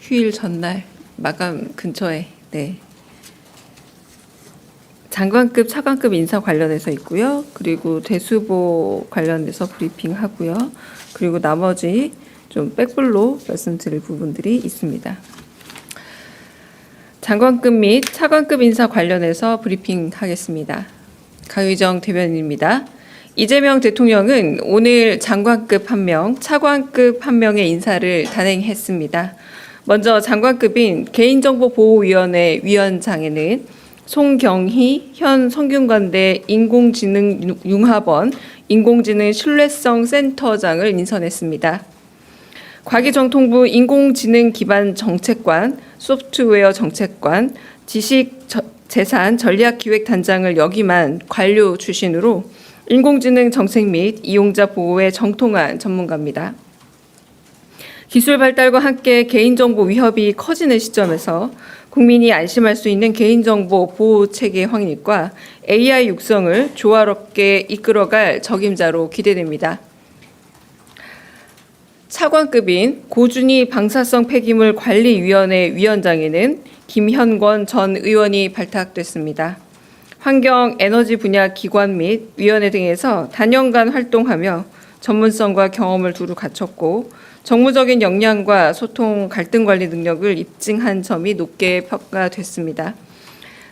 휴일 전날 마감 근처에 장관급, 차관급 인사 관련해서 있고요. 그리고 대수보 관련해서 브리핑하고요. 그리고 나머지 좀 백불로 말씀드릴 부분들이 있습니다. 장관급 및 차관급 인사 관련해서 브리핑하겠습니다. 강유정 대변인입니다. 이재명 대통령은 오늘 장관급 1명, 차관급 1명의 인사를 단행했습니다. 먼저 장관급인 개인정보보호위원회 위원장에는 송경희 현 성균관대 인공지능융합원 인공지능 신뢰성 센터장을 인선했습니다. 과기정통부 인공지능 기반 정책관, 소프트웨어 정책관, 지식재산 전략기획단장을 역임한 관료 출신으로 인공지능 정책 및 이용자 보호에 정통한 전문가입니다. 기술 발달과 함께 개인정보 위협이 커지는 시점에서 국민이 안심할 수 있는 개인정보 보호체계 확립과 AI 육성을 조화롭게 이끌어갈 적임자로 기대됩니다. 차관급인 고준희 방사성 폐기물 관리위원회 위원장에는 김현권 전 의원이 발탁됐습니다. 환경, 에너지 분야 기관 및 위원회 등에서 단연간 활동하며 전문성과 경험을 두루 갖췄고 정무적인 역량과 소통, 갈등 관리 능력을 입증한 점이 높게 평가됐습니다.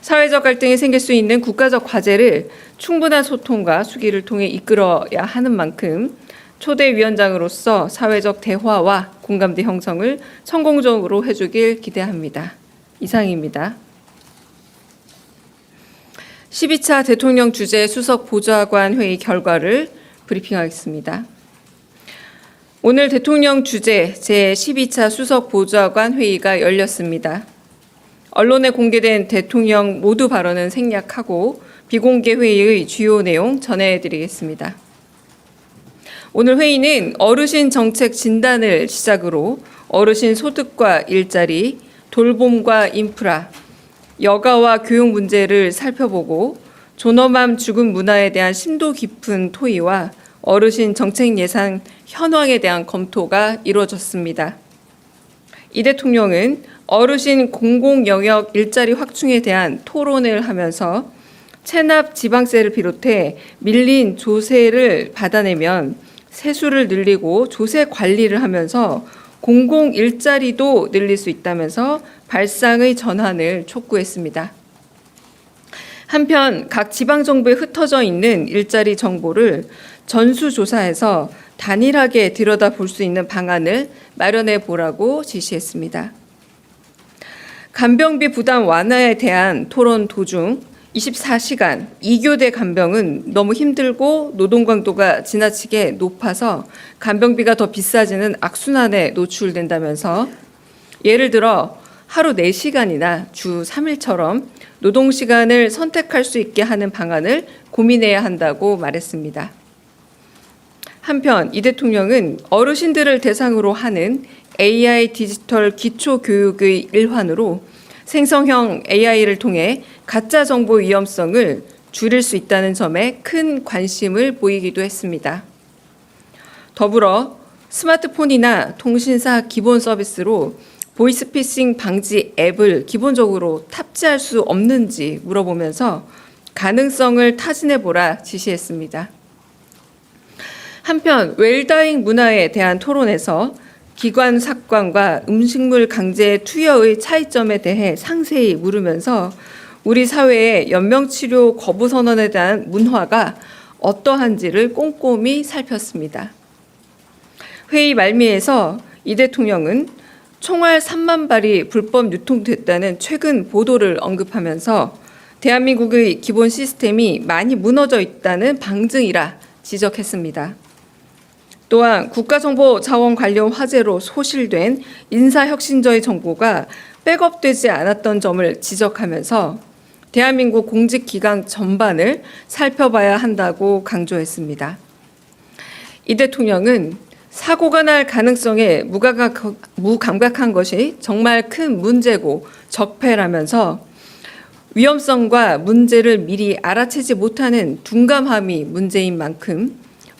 사회적 갈등이 생길 수 있는 국가적 과제를 충분한 소통과 수기를 통해 이끌어야 하는 만큼 초대 위원장으로서 사회적 대화와 공감대 형성을 성공적으로 해주길 기대합니다. 이상입니다. 12차 대통령 주재 수석 보좌관 회의 결과를 브리핑하겠습니다. 오늘 대통령 주재 제12차 수석 보좌관 회의가 열렸습니다. 언론에 공개된 대통령 모두 발언은 생략하고 비공개 회의의 주요 내용 전해드리겠습니다. 오늘 회의는 어르신 정책 진단을 시작으로 어르신 소득과 일자리, 돌봄과 인프라, 여가와 교육 문제를 살펴보고 존엄함 죽음 문화에 대한 심도 깊은 토의와 어르신 정책 예산 현황에 대한 검토가 이루어졌습니다. 이 대통령은 어르신 공공 영역 일자리 확충에 대한 토론을 하면서 체납 지방세를 비롯해 밀린 조세를 받아내면 세수를 늘리고 조세 관리를 하면서 공공 일자리도 늘릴 수 있다면서 발상의 전환을 촉구했습니다. 한편 각 지방정부에 흩어져 있는 일자리 정보를 전수조사해서 단일하게 들여다볼 수 있는 방안을 마련해 보라고 지시했습니다. 간병비 부담 완화에 대한 토론 도중 24시간 2교대 간병은 너무 힘들고 노동 강도가 지나치게 높아서 간병비가 더 비싸지는 악순환에 노출된다면서 예를 들어 하루 4시간이나 주 3일처럼 노동시간을 선택할 수 있게 하는 방안을 고민해야 한다고 말했습니다. 한편 이 대통령은 어르신들을 대상으로 하는 AI 디지털 기초교육의 일환으로 생성형 AI를 통해 가짜 정보 위험성을 줄일 수 있다는 점에 큰 관심을 보이기도 했습니다. 더불어 스마트폰이나 통신사 기본 서비스로 보이스피싱 방지 앱을 기본적으로 탑재할 수 없는지 물어보면서 가능성을 타진해보라 지시했습니다. 한편 웰다잉 문화에 대한 토론에서 기관 삭관과 음식물 강제 투여의 차이점에 대해 상세히 물으면서 우리 사회의 연명치료 거부 선언에 대한 문화가 어떠한지를 꼼꼼히 살폈습니다. 회의 말미에서 이 대통령은 총알 3만 발이 불법 유통됐다는 최근 보도를 언급하면서 대한민국의 기본 시스템이 많이 무너져 있다는 방증이라 지적했습니다. 또한 국가정보자원 관련 화제로 소실된 인사혁신처의 정보가 백업되지 않았던 점을 지적하면서 대한민국 공직기강 전반을 살펴봐야 한다고 강조했습니다. 이 대통령은 사고가 날 가능성에 무감각한 것이 정말 큰 문제고 적폐라면서 위험성과 문제를 미리 알아채지 못하는 둔감함이 문제인 만큼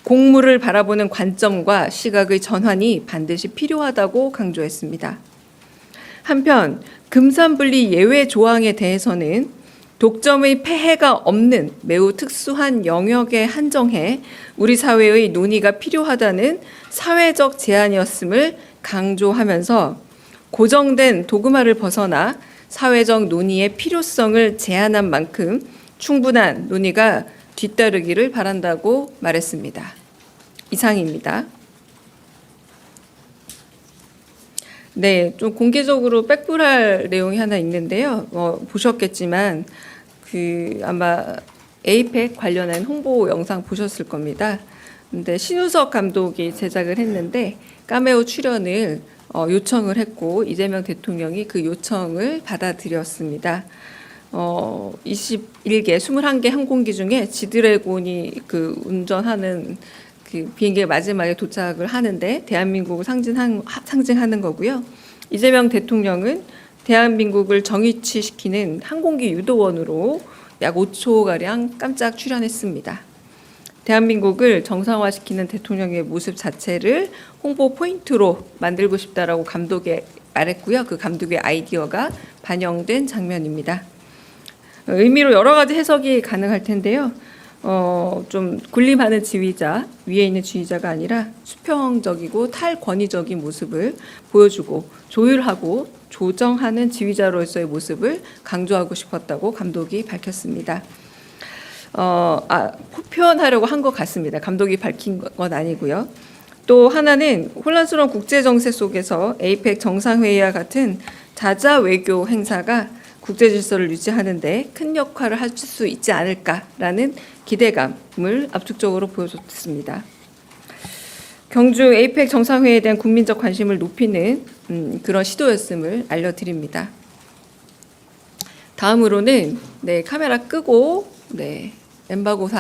공무를 바라보는 관점과 시각의 전환이 반드시 필요하다고 강조했습니다. 한편 금산분리 예외 조항에 대해서는 독점의 폐해가 없는 매우 특수한 영역에 한정해 우리 사회의 논의가 필요하다는 사회적 제안이었음을 강조하면서 고정된 도그마를 벗어나 사회적 논의의 필요성을 제안한 만큼 충분한 논의가 뒤따르기를 바란다고 말했습니다. 이상입니다. 네, 좀 공개적으로 백불할 내용이 하나 있는데요. 보셨겠지만 아마 에이펙 관련한 홍보 영상 보셨을 겁니다. 근데 신우석 감독이 제작을 했는데 카메오 출연을 요청을 했고 이재명 대통령이 그 요청을 받아들였습니다. 21개, 21개 항공기 중에 지드래곤이 운전하는 비행기의 마지막에 도착을 하는데 대한민국을 상징하는 거고요. 이재명 대통령은 대한민국을 정위치시키는 항공기 유도원으로 약 5초가량 깜짝 출연했습니다. 대한민국을 정상화시키는 대통령의 모습 자체를 홍보 포인트로 만들고 싶다라고 감독이 말했고요. 그 감독의 아이디어가 반영된 장면입니다. 의미로 여러 가지 해석이 가능할 텐데요. 좀 군림하는 지휘자, 위에 있는 지휘자가 아니라 수평적이고 탈권위적인 모습을 보여주고 조율하고 조정하는 지휘자로서의 모습을 강조하고 싶었다고 감독이 밝혔습니다. 표현하려고 한 것 같습니다. 감독이 밝힌 건 아니고요. 또 하나는 혼란스러운 국제 정세 속에서 에이펙 정상회의와 같은 자자 외교 행사가 국제 질서를 유지하는 데 큰 역할을 할 수 있지 않을까라는 기대감을 압축적으로 보여줬습니다. 경주 에이펙 정상회의에 대한 국민적 관심을 높이는 그런 시도였음을 알려드립니다. 다음으로는 카메라 끄고 엠바고 사항